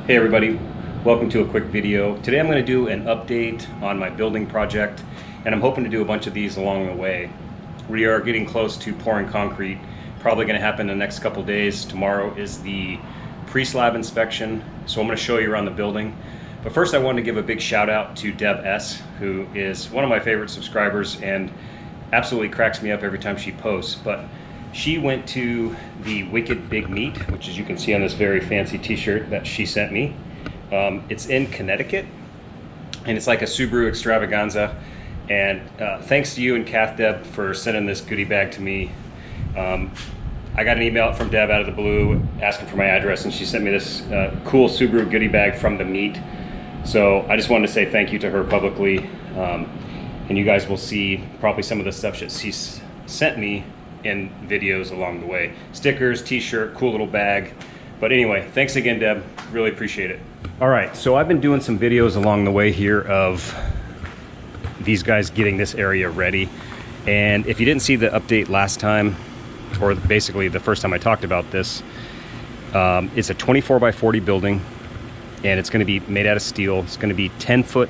Hey everybody, welcome to a quick video. Today I'm going to do an update on my building project, and I'm hoping to do a bunch of these along the way. We are getting close to pouring concrete, probably going to happen in the next couple days. Tomorrow is the pre-slab inspection, so I'm going to show you around the building. But first I wanted to give a big shout out to Deb S, who is one of my favorite subscribers and absolutely cracks me up every time she posts. But she went to the Wicked Big Meat, which as you can see on this very fancy t-shirt that she sent me. It's in Connecticut, and it's like a Subaru extravaganza. And thanks to you and Kath Deb for sending this goodie bag to me. I got an email from Deb out of the blue asking for my address, and she sent me this cool Subaru goodie bag from the meat. So I just wanted to say thank you to her publicly. And you guys will see probably some of the stuff that she sent me in videos along the way. Stickers, t-shirt, cool little bag. But anyway, thanks again, Deb. Really appreciate it. All right, so I've been doing some videos along the way here of these guys getting this area ready. And if you didn't see the update last time, or basically the first time I talked about this, it's a 24 by 40 building, and it's gonna be made out of steel. It's gonna be 10-foot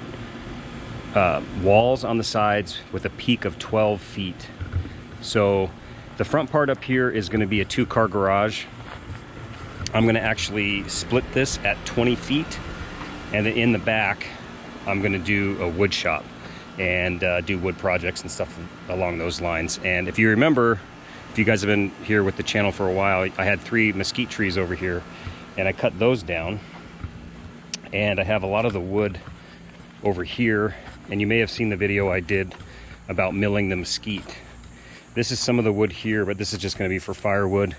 walls on the sides with a peak of 12 feet. So the front part up here is going to be a 2-car garage. I'm going to actually split this at 20 feet, and then in the back I'm going to do a wood shop and do wood projects and stuff along those lines. And if you remember, if you guys have been here with the channel for a while, I had 3 mesquite trees over here, and I cut those down, and I have a lot of the wood over here, and you may have seen the video I did about milling the mesquite. This is some of the wood here, but this is just going to be for firewood.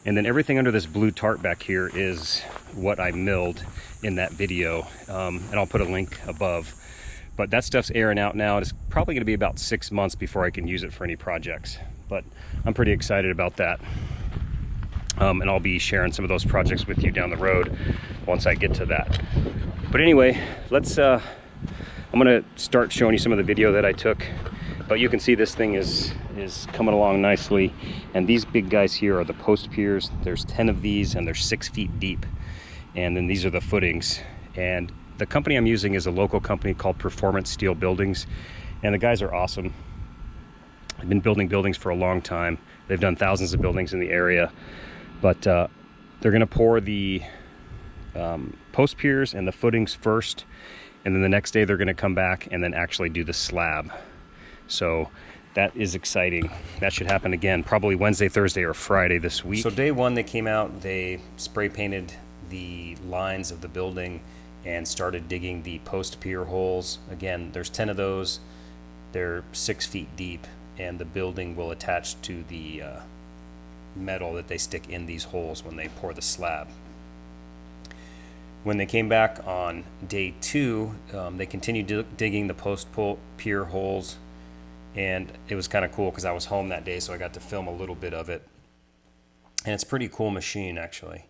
And then everything under this blue tarp back here is what I milled in that video. And I'll put a link above. But that stuff's airing out now. It's probably going to be about 6 months before I can use it for any projects. But I'm pretty excited about that. And I'll be sharing some of those projects with you down the road once I get to that. But anyway, let's I'm going to start showing you some of the video that I took. But you can see this thing is coming along nicely. And these big guys here are the post piers. There's 10 of these, and they're 6 feet deep. And then these are the footings. And the company I'm using is a local company called Performance Steel Buildings. And the guys are awesome. They've been building buildings for a long time. They've done thousands of buildings in the area. But they're gonna pour the post piers and the footings first. And then the next day they're gonna come back and then actually do the slab. So that is exciting. That should happen again, probably Wednesday, Thursday, or Friday this week. So day one, they came out, they spray painted the lines of the building and started digging the post pier holes. Again, there's 10 of those. They're 6 feet deep, and the building will attach to the metal that they stick in these holes when they pour the slab. When they came back on day 2, they continued digging the post pier holes. And it was kind of cool because I was home that day, so I got to film a little bit of it. And it's a pretty cool machine, actually.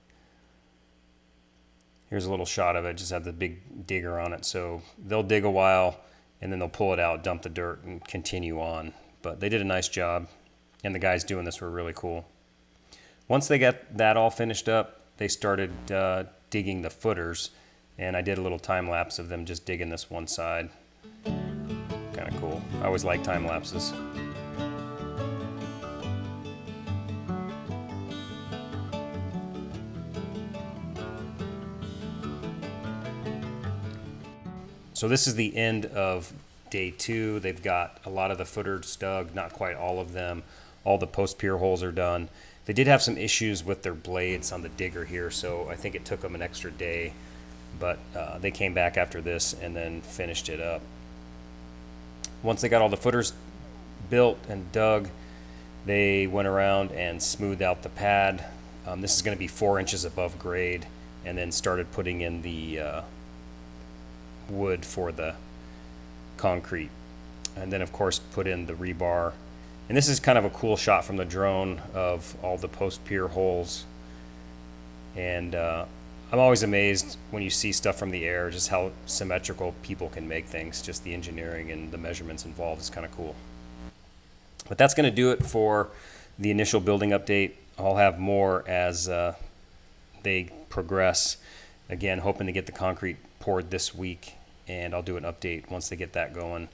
Here's a little shot of it. Just have the big digger on it. So they'll dig a while, and then they'll pull it out, dump the dirt, and continue on. But they did a nice job, and the guys doing this were really cool. Once they got that all finished up, they started digging the footers, and I did a little time lapse of them just digging this one side. Kind of cool. I always like time lapses. So this is the end of day 2. They've got a lot of the footers dug, not quite all of them. All the post pier holes are done. They did have some issues with their blades on the digger here, so I think it took them an extra day. But they came back after this and then finished it up. Once they got all the footers built and dug, they went around and smoothed out the pad. This is going to be 4 inches above grade, and then started putting in the wood for the concrete. And then, of course, put in the rebar. And this is kind of a cool shot from the drone of all the post pier holes. And I'm always amazed when you see stuff from the air, just how symmetrical people can make things. Just the engineering and the measurements involved is kind of cool. But that's going to do it for the initial building update. I'll have more as they progress. Again, hoping to get the concrete poured this week, and I'll do an update once they get that going.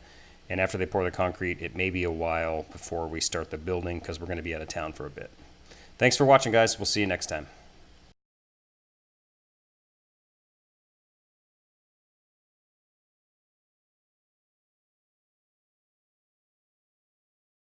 And after they pour the concrete, it may be a while before we start the building because we're going to be out of town for a bit. Thanks for watching, guys. We'll see you next time.